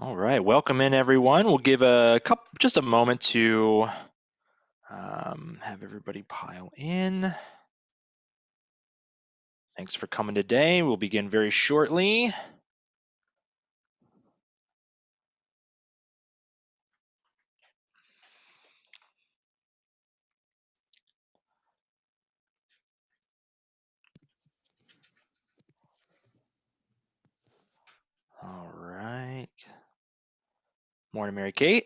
All right, welcome in everyone. We'll give just a moment to have everybody pile in. Thanks for coming today. We'll begin very shortly. All right. Morning, Mary Kate.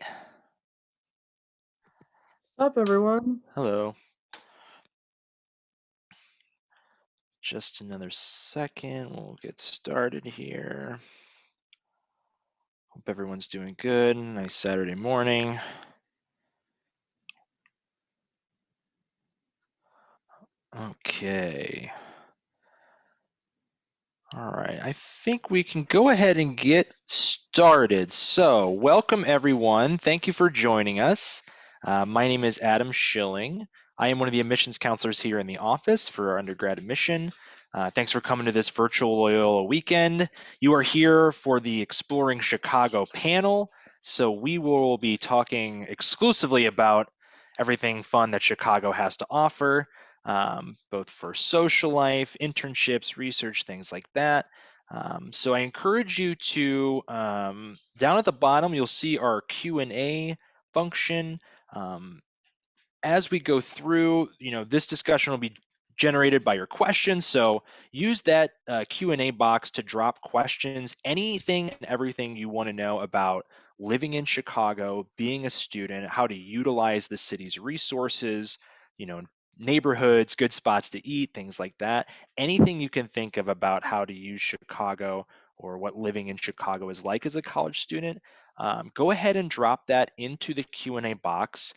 What's up, everyone? Hello. Just another second. We'll get started here. Hope everyone's doing good. Nice Saturday morning. Okay. All right, I think we can go ahead and get started. So, welcome everyone. Thank you for joining us. My name is Adam Schilling. I am one of the admissions counselors here in the office for our undergrad admission. Thanks for coming to this virtual Loyola weekend. You are here for the Exploring Chicago panel. So, we will be talking exclusively about everything fun that Chicago has to offer. Both for social life, internships, research, things like that. So I encourage you to, down at the bottom, you'll see our Q&A function. As we go through, this discussion will be generated by your questions. So use that Q&A box to drop questions, anything and everything you want to know about living in Chicago, being a student, how to utilize the city's resources, neighborhoods, good spots to eat, things like that. Anything you can think of about how to use Chicago or what living in Chicago is like as a college student, go ahead and drop that into the Q&A box.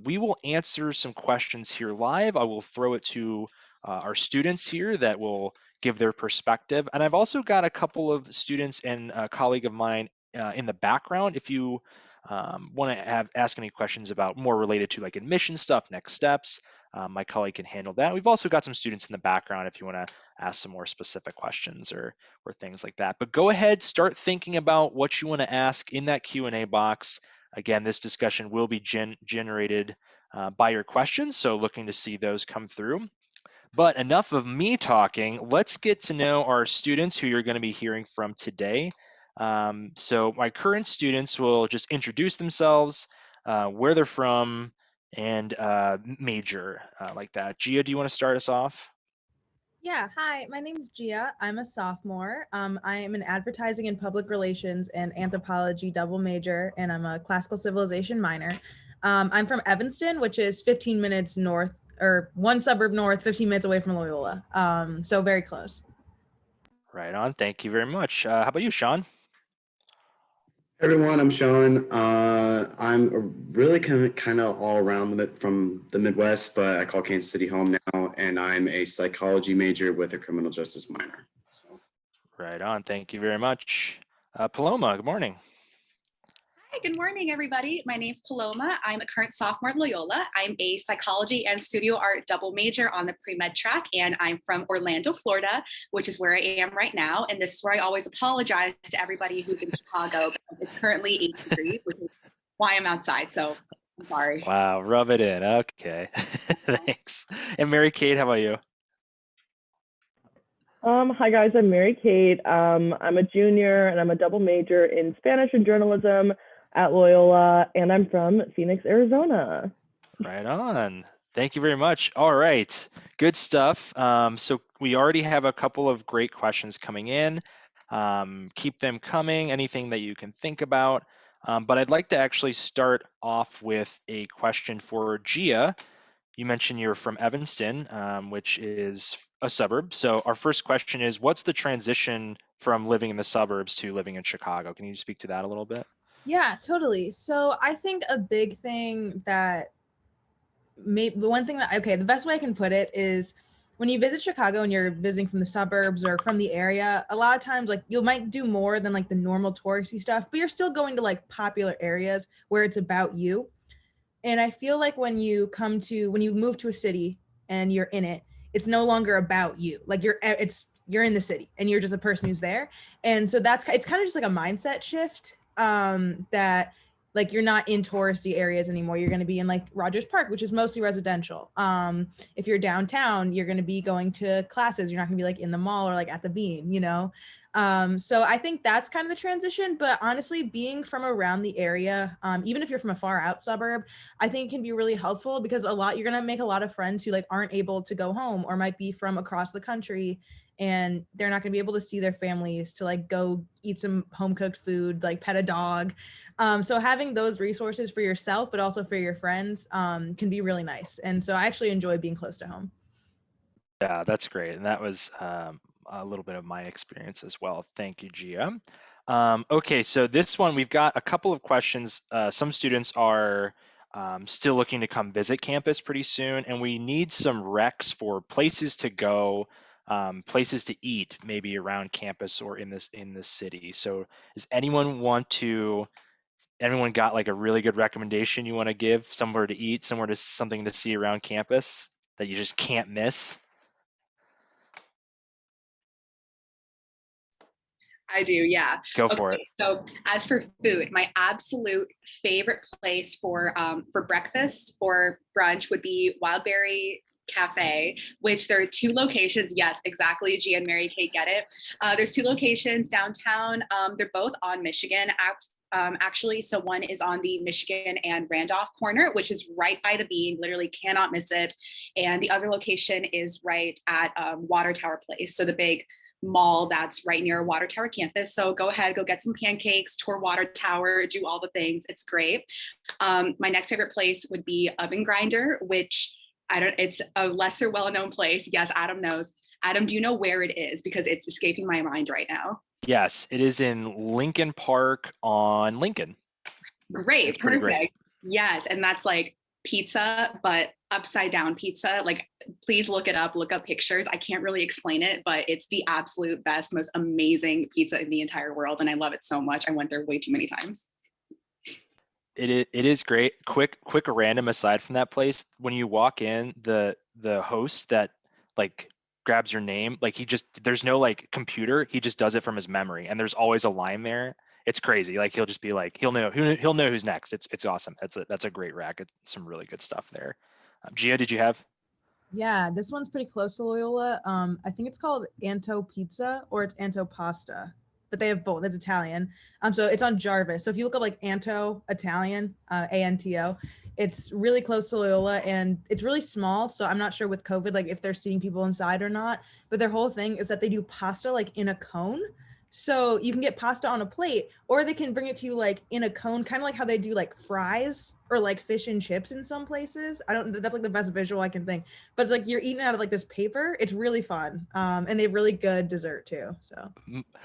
We will answer some questions here live. I will throw it to our students here that will give their perspective. And I've also got a couple of students and a colleague of mine in the background. If you want to ask any questions about more related to like admission stuff, next steps, my colleague can handle that. We've also got some students in the background if you want to ask some more specific questions or things like that. But go ahead, start thinking about what you want to ask in that Q&A box. Again, this discussion will be generated by your questions, so looking to see those come through. But enough of me talking. Let's get to know our students who you're going to be hearing from today. So my current students will just introduce themselves, where they're from, and major like that. Gia, do you want to start us off? Yeah, hi, my name is Gia. I'm a sophomore. I am an advertising and public relations and anthropology double major, and I'm a classical civilization minor. I'm from Evanston, which is 15 minutes north, or one suburb north, 15 minutes away from Loyola. So very close. Right on. Thank you very much. How about you, Sean? Hey everyone, I'm Sean. I'm really kind of all around from the Midwest, but I call Kansas City home now, and I'm a psychology major with a criminal justice minor. So. Right on. Thank you very much. Paloma, good morning. Hi, good morning, everybody. My name's Paloma. I'm a current sophomore at Loyola. I'm a psychology and studio art double major on the pre-med track, and I'm from Orlando, Florida, which is where I am right now. And this is where I always apologize to everybody who's in Chicago because it's currently 8 degrees, which is why I'm outside. So I'm sorry. Wow, rub it in. Okay, thanks. And Mary Kate, how about you? Hi guys, I'm Mary Kate. I'm a junior and I'm a double major in Spanish and journalism at Loyola, and I'm from Phoenix, Arizona. Right on. Thank you very much. All right, good stuff. So we already have a couple of great questions coming in. Keep them coming, anything that you can think about. But I'd like to actually start off with a question for Gia. You mentioned you're from Evanston, which is a suburb. So our first question is, what's the transition from living in the suburbs to living in Chicago? Can you speak to that a little bit? Yeah, totally. So I think a big thing that the best way I can put it is when you visit Chicago and you're visiting from the suburbs or from the area, a lot of times like you might do more than like the normal touristy stuff, but you're still going to like popular areas where it's about you. And I feel like when you move to a city and you're in it, it's no longer about you. Like you're in the city and you're just a person who's there. And so it's kind of just like a mindset shift. that like you're not in touristy areas anymore. You're going to be in like Rogers Park, which is mostly residential. If you're downtown, you're going to be going to classes. You're not going to be like in the mall or like at the Bean, you know? So I think that's kind of the transition, but honestly, being from around the area, even if you're from a far out suburb, I think can be really helpful because you're going to make a lot of friends who like aren't able to go home or might be from across the country, and they're not going to be able to see their families to like go eat some home cooked food, like pet a dog. So having those resources for yourself, but also for your friends, can be really nice. And so I actually enjoy being close to home. Yeah, that's great. And that was a little bit of my experience as well. Thank you, Gia. Okay, so this one, we've got a couple of questions. Some students are still looking to come visit campus pretty soon, and we need some recs for places to go, places to eat, maybe around campus or in this city. So does anyone got like a really good recommendation you want to give? Somewhere to eat, something to see around campus that you just can't miss? I do, yeah. Go for it. Okay, so as for food, my absolute favorite place for breakfast or brunch would be Wildberry Cafe, which there are two locations. Yes, exactly. G and Mary Kate get it. There's two locations downtown. They're both on Michigan. Actually, so one is on the Michigan and Randolph corner, which is right by the Bean, literally cannot miss it. And the other location is right at Water Tower Place, so the big mall that's right near Water Tower campus. So go ahead, go get some pancakes, tour Water Tower, do all the things. It's great. My next favorite place would be Oven Grinder, which it's a lesser well-known place. Yes, Adam knows. Adam, do you know where it is? Because it's escaping my mind right now. Yes, it is in Lincoln Park on Lincoln. Great, it's pretty perfect. great. Yes, and that's like pizza, but upside down pizza. Like, please look it up, look up pictures. I can't really explain it, but it's the absolute best, most amazing pizza in the entire world. And I love it so much. I went there way too many times. It is great. Quick random aside from that place, when you walk in, the host that like grabs your name, like there's no like computer, he just does it from his memory, and there's always a line there. It's crazy. Like he'll just be like, he'll know who's next. It's awesome. That's a great rack. It's some really good stuff there. Gia, did you have? Yeah, this one's pretty close to Loyola. I think it's called Anto Pizza or it's Anto Pasta, but they have both. It's Italian. So it's on Jarvis. So if you look up like Anto Italian, ANTO, it's really close to Loyola and it's really small. So I'm not sure with COVID, like if they're seeing people inside or not, but their whole thing is that they do pasta like in a cone. So you can get pasta on a plate, or they can bring it to you like in a cone, kind of like how they do like fries or like fish and chips in some places. That's like the best visual I can think. But it's like you're eating out of like this paper. It's really fun. And they have really good dessert too. So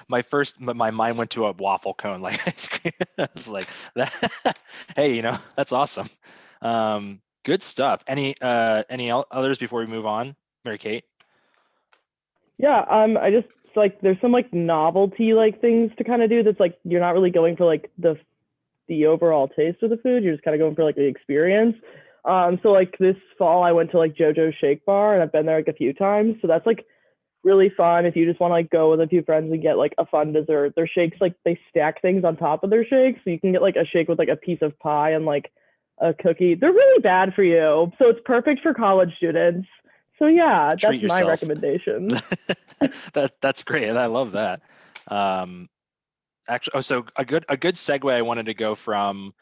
My mind went to a waffle cone like ice cream. I was like, hey, that's awesome. Good stuff. Any others before we move on, Mary Kate? Yeah, I just like there's some like novelty like things to kind of do that's like you're not really going for like the overall taste of the food. You're just kind of going for like the experience. So like this fall I went to like JoJo's Shake Bar and I've been there like a few times. So that's like really fun if you just want to like go with a few friends and get like a fun dessert. Their shakes, like they stack things on top of their shakes. So you can get like a shake with like a piece of pie and like a cookie. They're really bad for you. So it's perfect for college students. So yeah, that's my recommendation. That's great. I love that. Actually, so a good segue I wanted to go from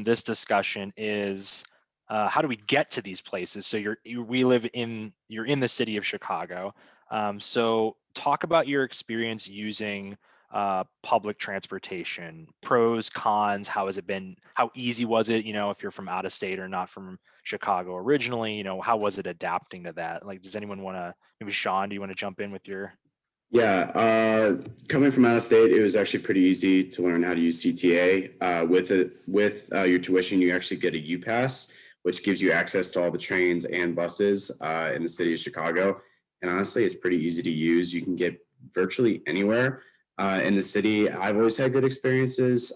this discussion is how do we get to these places? So you're in the city of Chicago. So talk about your experience using public transportation, pros, cons. How has it been? How easy was it? If you're from out of state or not from Chicago originally, how was it adapting to that? Like, does anyone want to? Maybe Sean, do you want to jump in with your? Yeah, coming from out of state, it was actually pretty easy to learn how to use CTA. With your tuition, you actually get a U-Pass, which gives you access to all the trains and buses in the city of Chicago. And honestly, it's pretty easy to use. You can get virtually anywhere in the city. I've always had good experiences.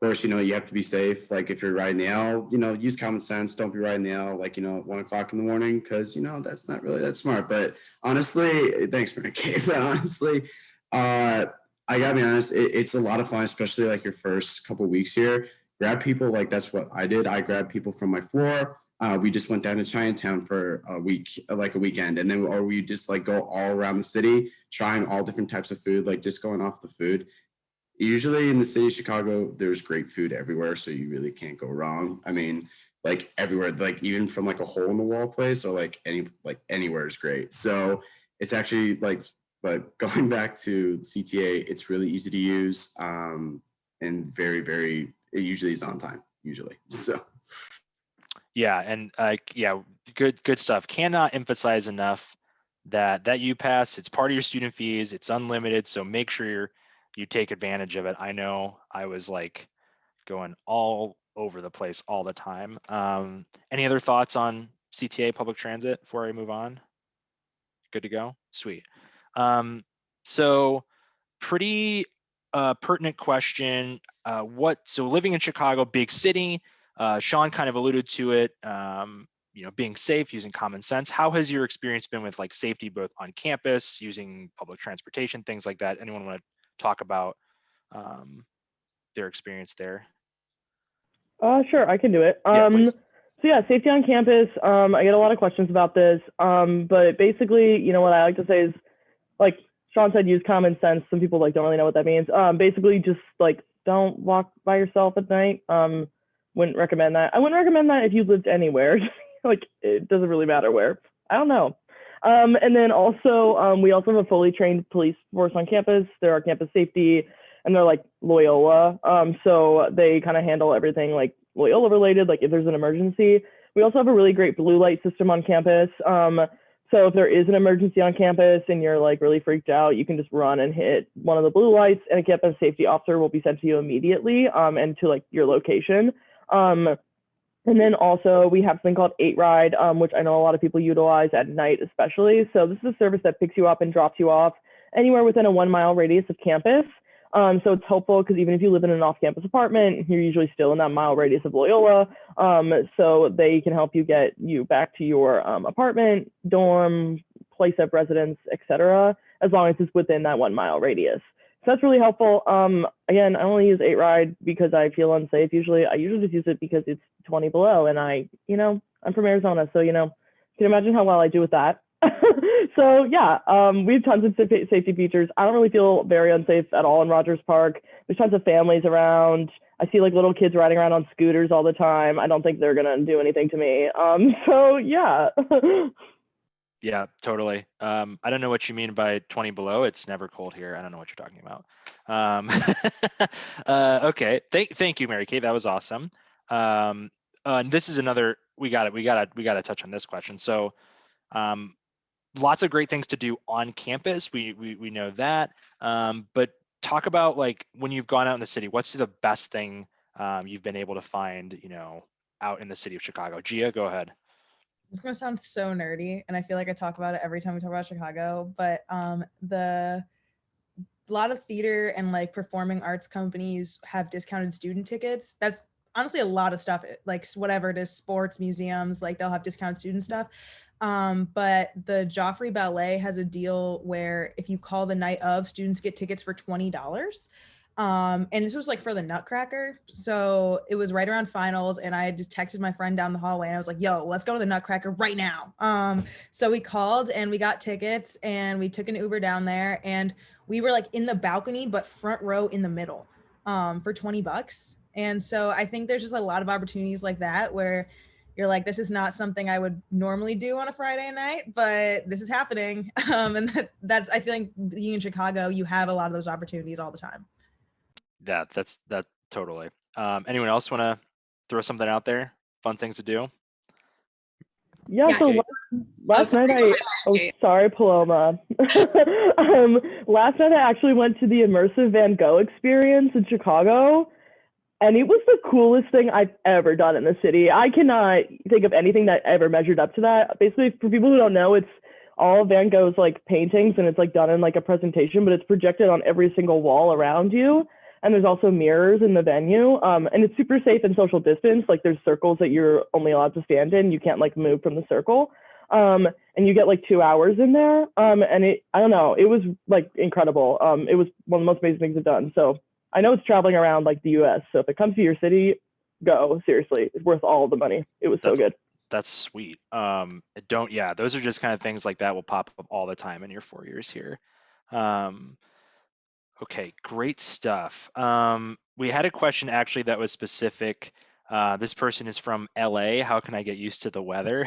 Of course, you have to be safe. Like if you're riding the L, use common sense. Don't be riding the L like, at 1 o'clock in the morning, because, that's not really that smart. But honestly, thanks, Mary Kate. But honestly, I I gotta be honest, it's a lot of fun, especially like your first couple weeks here. Grab people, like that's what I did. I grabbed people from my floor. We just went down to Chinatown for a week, like a weekend, and then or we just like go all around the city, trying all different types of food, like just going off the food. Usually in the city of Chicago, there's great food everywhere, so you really can't go wrong. I mean, like everywhere, like even from like a hole in the wall place or like anywhere is great. So it's actually like, but going back to CTA, it's really easy to use, and very, it usually is on time, usually. So Yeah, and yeah, good stuff. Cannot emphasize enough that you pass. It's part of your student fees. It's unlimited, so make sure you take advantage of it. I know I was like going all over the place all the time. Any other thoughts on CTA public transit before I move on? Good to go? Sweet. So pretty pertinent question. So living in Chicago, big city, Sean kind of alluded to it, being safe, using common sense. How has your experience been with like safety, both on campus, using public transportation, things like that? Anyone want to talk about their experience there? Sure, I can do it. Yeah, please. So yeah, safety on campus. I get a lot of questions about this. But basically, what I like to say is, like Sean said, use common sense. Some people like don't really know what that means. Basically, just like don't walk by yourself at night. Wouldn't recommend that. I wouldn't recommend that if you lived anywhere. Like it doesn't really matter where. I don't know. And then also, we also have a fully trained police force on campus. They're our campus safety, and they're like Loyola. So they kind of handle everything like Loyola related, like if there's an emergency. We also have a really great blue light system on campus. So if there is an emergency on campus and you're like really freaked out, you can just run and hit one of the blue lights, and a campus safety officer will be sent to you immediately, and to like your location. And then also we have something called 8Ride, which I know a lot of people utilize at night especially. So this is a service that picks you up and drops you off anywhere within a 1 mile radius of campus. So it's helpful because even if you live in an off-campus apartment, you're usually still in that mile radius of Loyola. So they can help you get you back to your apartment, dorm, place of residence, etc., as long as it's within that 1 mile radius. So that's really helpful. Again, I only use 8Ride because I feel unsafe usually. I usually just use it because it's 20 below, and I'm from Arizona, so you can imagine how well I do with that. So yeah, we have tons of safety features. I don't really feel very unsafe at all in Rogers Park. There's tons of families around. I see like little kids riding around on scooters all the time. I don't think they're gonna do anything to me. So yeah. Yeah, totally. I don't know what you mean by 20 below. It's never cold here. I don't know what you're talking about. Okay, thank you, Mary Kate. That was awesome. And this is another. We got to touch on this question. So, lots of great things to do on campus. We know that. But talk about like when you've gone out in the city. What's the best thing you've been able to find? Out in the city of Chicago. Gia, go ahead. It's gonna sound so nerdy, and I feel like I talk about it every time we talk about Chicago, but a lot of theater and like performing arts companies have discounted student tickets. That's honestly a lot of stuff, like whatever it is, sports, museums, like they'll have discounted student stuff. But the Joffrey Ballet has a deal where if you call the night of, students get tickets for $20. And this was like for the Nutcracker. So it was right around finals, and I had just texted my friend down the hallway, and I was like, yo, let's go to the Nutcracker right now. So we called and we got tickets, and we took an Uber down there, and we were like in the balcony, but front row in the middle, for $20. And so I think there's just a lot of opportunities like that where you're like, this is not something I would normally do on a Friday night, but this is happening. And that's, I feel like being in Chicago, you have a lot of those opportunities all the time. Yeah, that's totally. Anyone else want to throw something out there? Fun things to do? Yeah, so last night sorry, Paloma. Last night I actually went to the Immersive Van Gogh experience in Chicago, and it was the coolest thing I've ever done in the city. I cannot think of anything that ever measured up to that. Basically, for people who don't know, it's all Van Gogh's like paintings, and it's like done in like a presentation, but it's projected on every single wall around you. And there's also mirrors in the venue. And it's super safe and social distance. Like there's circles that you're only allowed to stand in. You can't like move from the circle. And you get like 2 hours in there. And I don't know, it was like incredible. It was one of the most amazing things I've done. So I know it's traveling around like the US. So if it comes to your city, go, seriously. It's worth all the money. It was so good. That's sweet. Those are just kind of things like that will pop up all the time in your 4 years here. Okay, great stuff. We had a question actually that was specific. This person is from LA. How can I get used to the weather?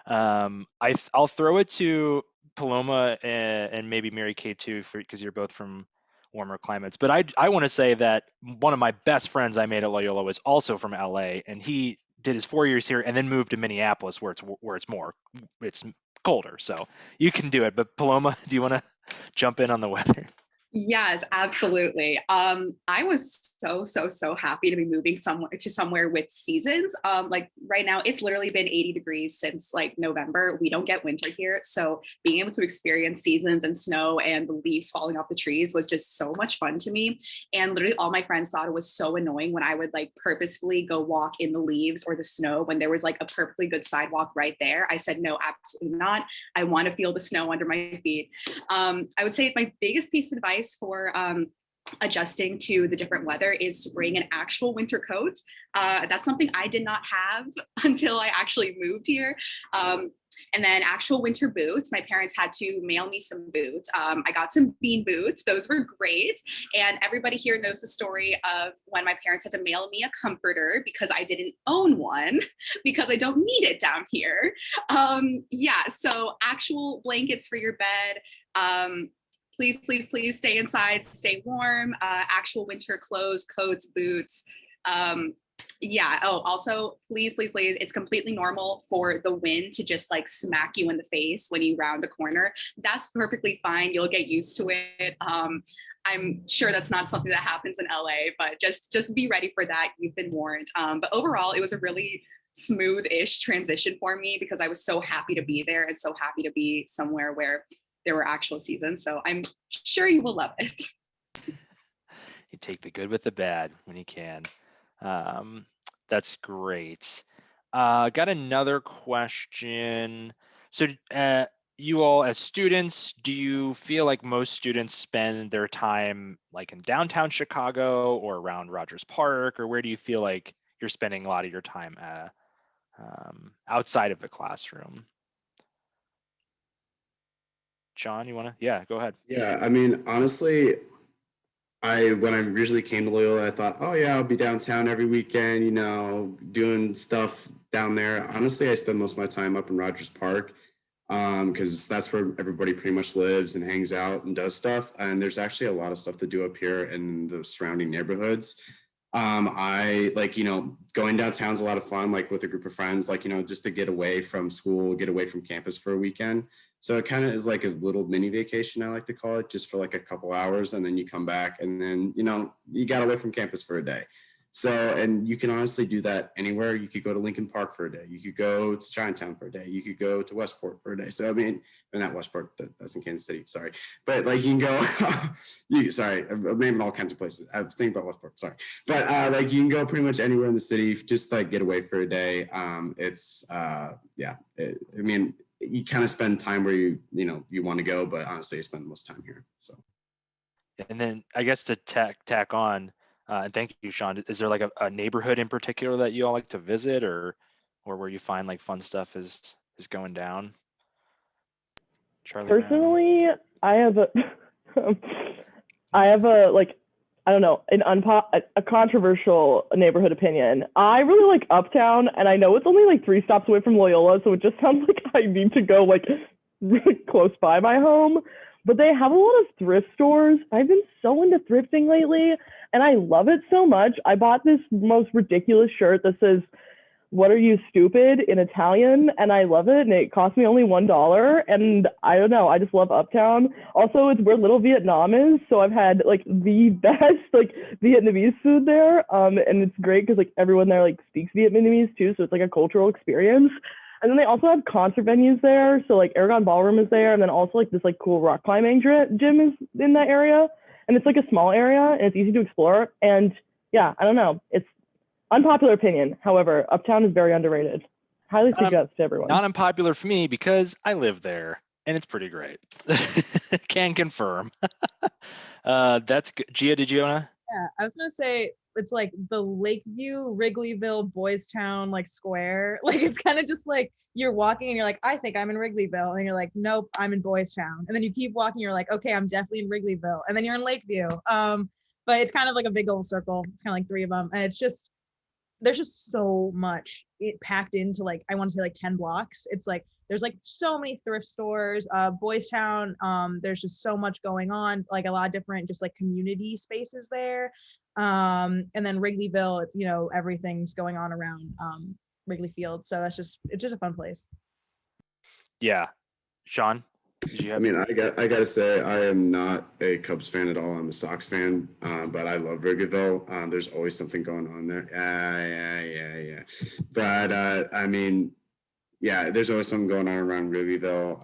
I'll throw it to Paloma and maybe Mary Kay too, because you're both from warmer climates. But I want to say that one of my best friends I made at Loyola was also from LA, and he did his 4 years here and then moved to Minneapolis, where it's colder. So you can do it. But Paloma, do you want to jump in on the weather? Yes, absolutely. I was so happy to be moving somewhere with seasons. Like right now, it's literally been 80 degrees since like November. We don't get winter here, so being able to experience seasons and snow and the leaves falling off the trees was just so much fun to me. And literally, all my friends thought it was so annoying when I would like purposefully go walk in the leaves or the snow when there was like a perfectly good sidewalk right there. I said, no, absolutely not. I want to feel the snow under my feet. I would say my biggest piece of advice for adjusting to the different weather is to bring an actual winter coat. That's something I did not have until I actually moved here. And then actual winter boots. My parents had to mail me some boots. I got some bean boots. Those were great. And everybody here knows the story of when my parents had to mail me a comforter because I didn't own one because I don't need it down here. So actual blankets for your bed. Please stay inside, stay warm, actual winter clothes, coats, boots. Also, please, it's completely normal for the wind to just like smack you in the face when you round the corner. That's perfectly fine. You'll get used to it. I'm sure that's not something that happens in LA, but just be ready for that. You've been warned. But overall, it was a really smooth-ish transition for me because I was so happy to be there and so happy to be somewhere where there were actual seasons. So I'm sure you will love it. You take the good with the bad when you can. That's great. Got another question. So you all as students, do you feel like most students spend their time like in downtown Chicago or around Rogers Park, or where do you feel like you're spending a lot of your time outside of the classroom? John, you want to? Yeah, go ahead. Yeah, I mean, honestly, when I originally came to Loyola, I thought, oh yeah, I'll be downtown every weekend, doing stuff down there. Honestly, I spend most of my time up in Rogers Park because that's where everybody pretty much lives and hangs out and does stuff. And there's actually a lot of stuff to do up here in the surrounding neighborhoods. I like, going downtown's a lot of fun, like with a group of friends, like, just to get away from school, get away from campus for a weekend. So it kind of is like a little mini vacation, I like to call it, just for like a couple hours. And then you come back and then, you got away from campus for a day. So, and you can honestly do that anywhere. You could go to Lincoln Park for a day. You could go to Chinatown for a day. You could go to Westport for a day. So, I mean, not Westport, that's in Kansas City, sorry. But like you can go, sorry, I'm naming all kinds of places. I was thinking about Westport, sorry. But like you can go pretty much anywhere in the city, just like get away for a day. You kind of spend time where you want to go, but honestly, I spend the most time here. So, and then I guess to tack on, and thank you, Sean. Is there like a neighborhood in particular that you all like to visit, or where you find like fun stuff is going down? Charlie. Personally, I have a like, I don't know, a controversial neighborhood opinion. I really like Uptown, and I know it's only like 3 stops away from Loyola, so it just sounds like I need to go like really close by my home. But they have a lot of thrift stores. I've been so into thrifting lately, and I love it so much. I bought this most ridiculous shirt that says, "What are you, stupid?" in Italian, and I love it, and it cost me only $1, and I don't know, I just love Uptown. Also, it's where Little Vietnam is, so I've had like the best like Vietnamese food there, and it's great because like everyone there like speaks Vietnamese too, so it's like a cultural experience. And then they also have concert venues there, so like Aragon Ballroom is there, and then also like this like cool rock climbing gym is in that area, and it's like a small area, and it's easy to explore, and yeah, I don't know, it's unpopular opinion. However, Uptown is very underrated. Highly Not, suggest to everyone. not unpopular for me because I live there and it's pretty great. Can confirm. That's good. Gia, did you wanna? Yeah, I was gonna say it's like the Lakeview, Wrigleyville, Boys Town, like square. Like it's kind of just like you're walking and you're like, I think I'm in Wrigleyville, and you're like, nope, I'm in Boys Town. And then you keep walking, you're like, okay, I'm definitely in Wrigleyville, and then you're in Lakeview. But it's kind of like a big old circle. It's kind of like three of them, and it's just there's just so much it packed into like I want to say like 10 blocks. It's like there's like so many thrift stores. Boys Town, there's just so much going on, like a lot of different just like community spaces there. And then Wrigleyville, it's everything's going on around Wrigley Field. So it's just a fun place. Yeah. Sean, did you I have? mean, I gotta say, I am not a Cubs fan at all. I'm a Sox fan, but I love Wrigleyville. There's always something going on there. Yeah. But I mean, yeah, there's always something going on around Wrigleyville.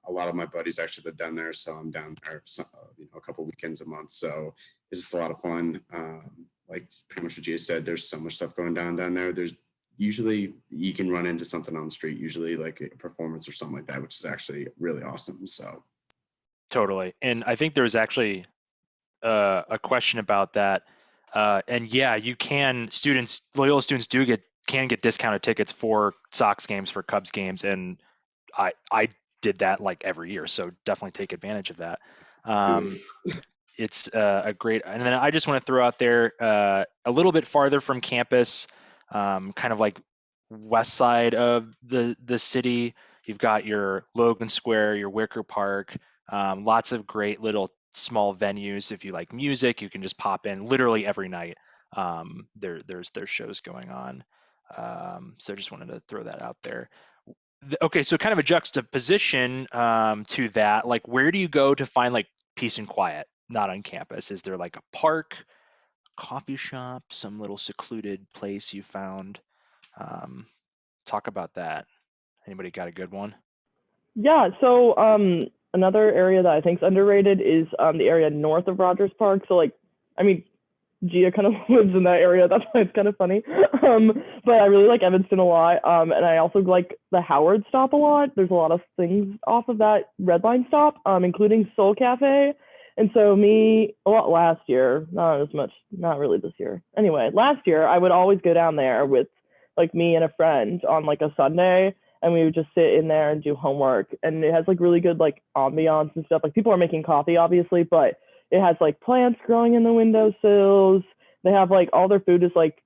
A lot of my buddies actually live down there, so I'm down there, a couple weekends a month. So it's just a lot of fun. Like pretty much what Gia said, there's so much stuff going down there. There's usually you can run into something on the street, usually like a performance or something like that, which is actually really awesome. So Totally. And I think there's actually a question about that. And yeah, you can Loyola students can get discounted tickets for Sox games, for Cubs games, and I did that like every year, so definitely take advantage of that. It's a great, and then I just want to throw out there a little bit farther from campus, kind of like west side of the city. You've got your Logan Square, your Wicker Park, lots of great little small venues. If you like music, you can just pop in literally every night. There's shows going on. So I just wanted to throw that out there. Okay, so kind of a juxtaposition to that. Like, where do you go to find like peace and quiet, not on campus? Is there like a park, coffee shop, some little secluded place you found? Talk about that. Anybody got a good one? Yeah, so another area that I think is underrated is the area north of Rogers Park. So like, I mean, Gia kind of lives in that area. That's why it's kind of funny. But I really like Evanston a lot. And I also like the Howard stop a lot. There's a lot of things off of that Red Line stop, including Soul Cafe. And so last year, not as much, not really this year. Anyway, last year I would always go down there with like me and a friend on like a Sunday, and we would just sit in there and do homework. And it has like really good like ambiance and stuff. Like people are making coffee, obviously, but it has like plants growing in the windowsills. They have like all their food is like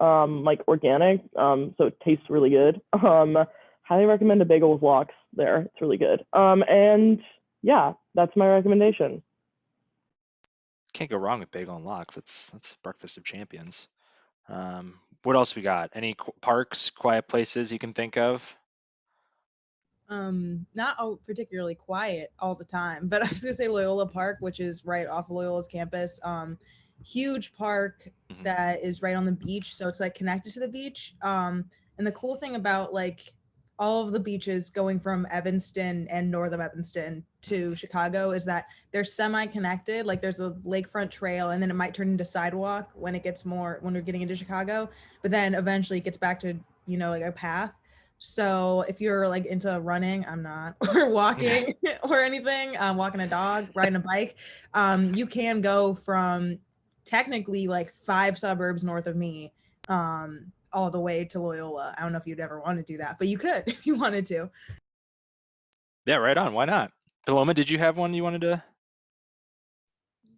organic, so it tastes really good. Highly recommend a bagel with lox there. It's really good. And yeah, that's my recommendation. Can't go wrong with bagel and lox. That's breakfast of champions. What else we got? Any parks, quiet places you can think of? Not particularly quiet all the time, but I was gonna say Loyola Park, which is right off of Loyola's campus. Huge park that is right on the beach, so it's like connected to the beach. And the cool thing about like all of the beaches going from Evanston and north of Evanston to Chicago is that they're semi-connected. Like there's a lakefront trail, and then it might turn into sidewalk when we're getting into Chicago, but then eventually it gets back to like a path. So if you're like into running, I'm not, or walking or anything, walking a dog, riding a bike, you can go from technically like 5 suburbs north of me, all the way to Loyola. I don't know if you'd ever want to do that, but you could if you wanted to. Yeah, right on. Why not? Paloma, did you have one you wanted to?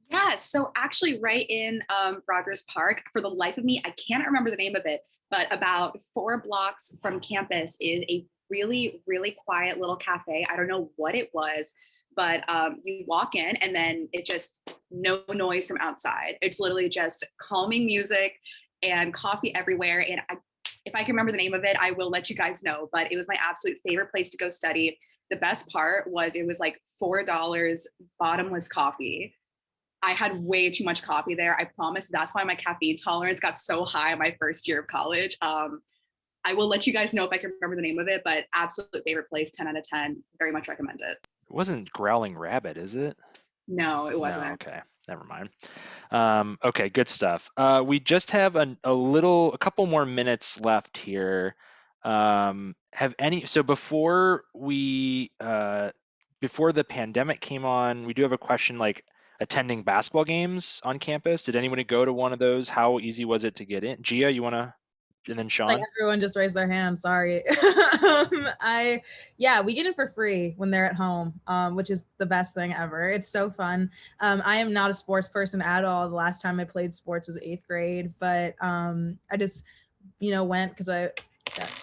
Yeah, so actually, right in Rogers Park, for the life of me, I can't remember the name of it, but about 4 blocks from campus is a really, really quiet little cafe. I don't know what it was, but you walk in and then it just no noise from outside. It's literally just calming music and coffee everywhere. And if I can remember the name of it, I will let you guys know. But it was my absolute favorite place to go study. The best part was it was like $4 bottomless coffee. I had way too much coffee there. I promise that's why my caffeine tolerance got so high in my first year of college. I will let you guys know if I can remember the name of it, but absolute favorite place, 10 out of 10. Very much recommend it. It wasn't Growling Rabbit, is it? No, it wasn't. No, okay. Never mind. Okay, good stuff. We just have a couple more minutes left here. Have any, so before before the pandemic came on, we do have a question like attending basketball games on campus. Did anybody go to one of those? How easy was it to get in? Gia, you wanna, and then Like Sean? everyone just raised their hand. Sorry. Yeah, we get it for free when they're at home, which is the best thing ever. It's so fun. I am not a sports person at all. The last time I played sports was 8th grade, but I just, went because I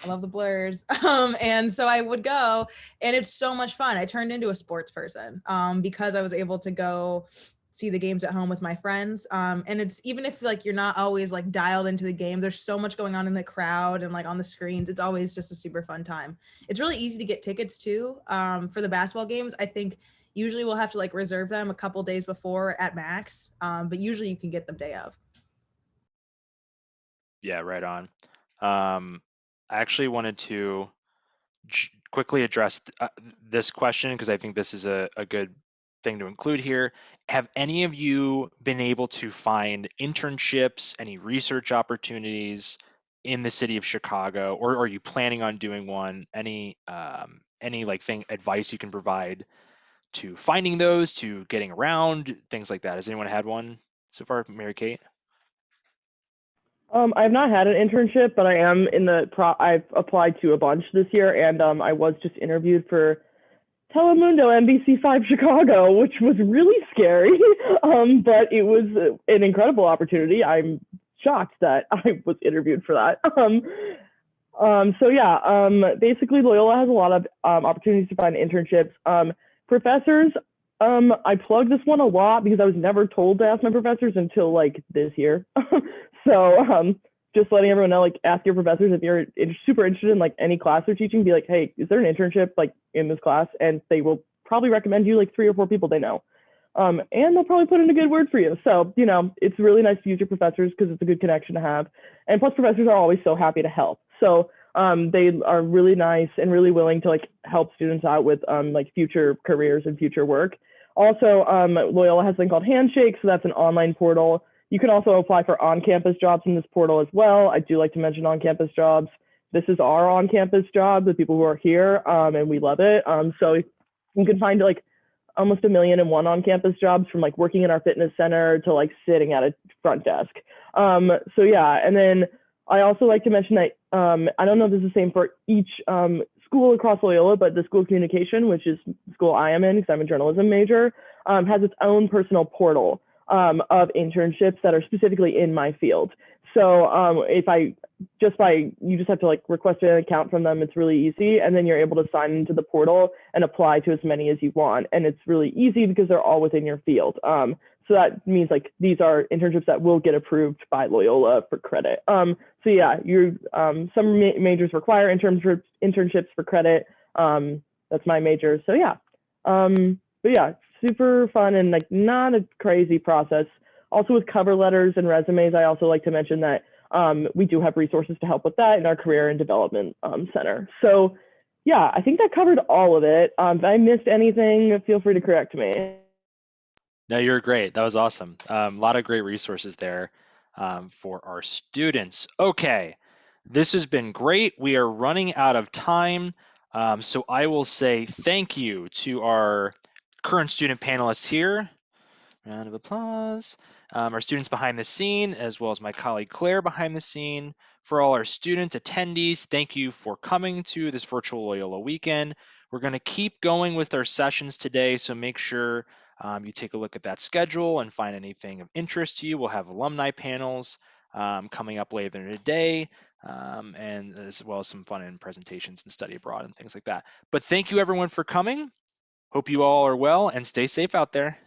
love the Blurs. And so I would go, and it's so much fun. I turned into a sports person because I was able to go see the games at home with my friends. And it's, even if like you're not always like dialed into the game, there's so much going on in the crowd and like on the screens. It's always just a super fun time. It's really easy to get tickets too. For the basketball games, I think usually we'll have to like reserve them a couple days before at max, but usually you can get them day of. Yeah, right on. I actually wanted to quickly address this question because I think this is a good thing to include here. Have any of you been able to find internships, any research opportunities in the city of Chicago, or are you planning on doing one? Any like thing advice you can provide to finding those, to getting around, things like that? Has anyone had one so far, Mary Kate? I've not had an internship, but I am in I've applied to a bunch this year, and I was just interviewed for Telemundo NBC5 Chicago, which was really scary, but it was an incredible opportunity. I'm shocked that I was interviewed for that. So yeah, basically Loyola has a lot of opportunities to find internships. Professors, I plug this one a lot because I was never told to ask my professors until like this year. So just letting everyone know, like ask your professors if you're super interested in like any class they're teaching, be like, hey, is there an internship like in this class? And they will probably recommend you like 3 or 4 people they know. And they'll probably put in a good word for you. So, it's really nice to use your professors because it's a good connection to have. And plus professors are always so happy to help. So they are really nice and really willing to like help students out with like future careers and future work. Also, Loyola has something called Handshake, so that's an online portal. You can also apply for on-campus jobs in this portal as well. I do like to mention on-campus jobs. This is our on-campus job, the people who are here, and we love it. So you can find like almost 1,000,001 on-campus jobs, from like working in our fitness center to like sitting at a front desk. So yeah, and then I also like to mention that I don't know if this is the same for each school across Loyola, but the School of Communication, which is the school I am in because I'm a journalism major, has its own personal portal of internships that are specifically in my field. So you just have to like request an account from them. It's really easy. And then you're able to sign into the portal and apply to as many as you want. And it's really easy because they're all within your field. So that means like these are internships that will get approved by Loyola for credit. So yeah, some majors require internships for credit. That's my major. So yeah. But yeah, super fun and like not a crazy process. Also with cover letters and resumes, I also like to mention that we do have resources to help with that in our Career and Development Center. So yeah, I think that covered all of it. If I missed anything, feel free to correct me. No, you're great. That was awesome. A lot of great resources there for our students. Okay, this has been great. We are running out of time. So I will say thank you to our current student panelists here. Round of applause. Our students behind the scene, as well as my colleague Claire behind the scene. For all our student attendees, thank you for coming to this virtual Loyola weekend. We're going to keep going with our sessions today, so make sure you take a look at that schedule and find anything of interest to you. We'll have alumni panels coming up later in the day, and as well as some fun and presentations and study abroad and things like that. But thank you everyone for coming. Hope you all are well and stay safe out there.